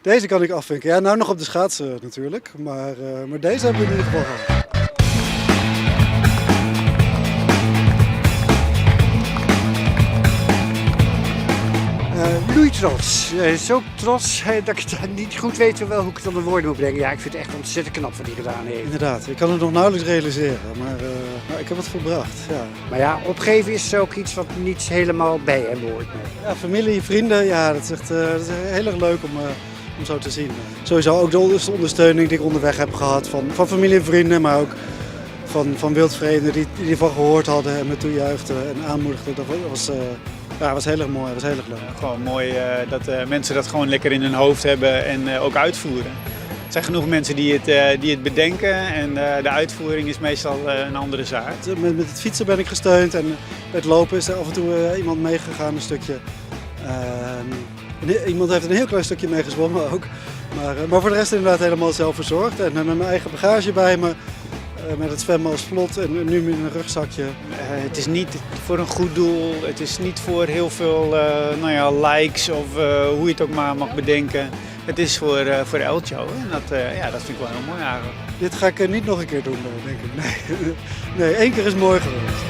Deze kan ik afvinken. Ja, nou nog op de schaatsen natuurlijk, maar deze hebben we in ieder geval gehad. Bloeitrots. Zo trots dat ik het niet goed weet hoe ik het onder woorden moet brengen. Ja, ik vind het echt ontzettend knap wat hij gedaan heeft. Inderdaad, ik kan het nog nauwelijks realiseren, maar ik heb het volbracht. Ja. Maar ja, opgeven is ook iets wat niet helemaal bij hem hoort. Ja, familie, vrienden, ja, dat is echt dat is heel erg leuk om zo te zien. Sowieso ook de ondersteuning die ik onderweg heb gehad van familie en vrienden, maar ook van wildvreemden die ervan gehoord hadden en me toejuichten en aanmoedigden. Dat was heel erg mooi, dat was heel erg leuk. Gewoon mooi dat mensen dat gewoon lekker in hun hoofd hebben en ook uitvoeren. Er zijn genoeg mensen die het bedenken en de uitvoering is meestal een andere zaak. Met het fietsen ben ik gesteund en met lopen is er af en toe iemand meegegaan een stukje. Iemand heeft een heel klein stukje meegezwommen ook. Maar voor de rest inderdaad helemaal zelf verzorgd. En met mijn eigen bagage bij me. Met het zwemmen als vlot en nu met een rugzakje. Het is niet voor een goed doel, het is niet voor heel veel likes of hoe je het ook maar mag bedenken. Het is voor Elcho en dat vind ik wel heel mooi eigenlijk. Dit ga ik niet nog een keer doen, denk ik. Nee, 1 keer is mooi geweest.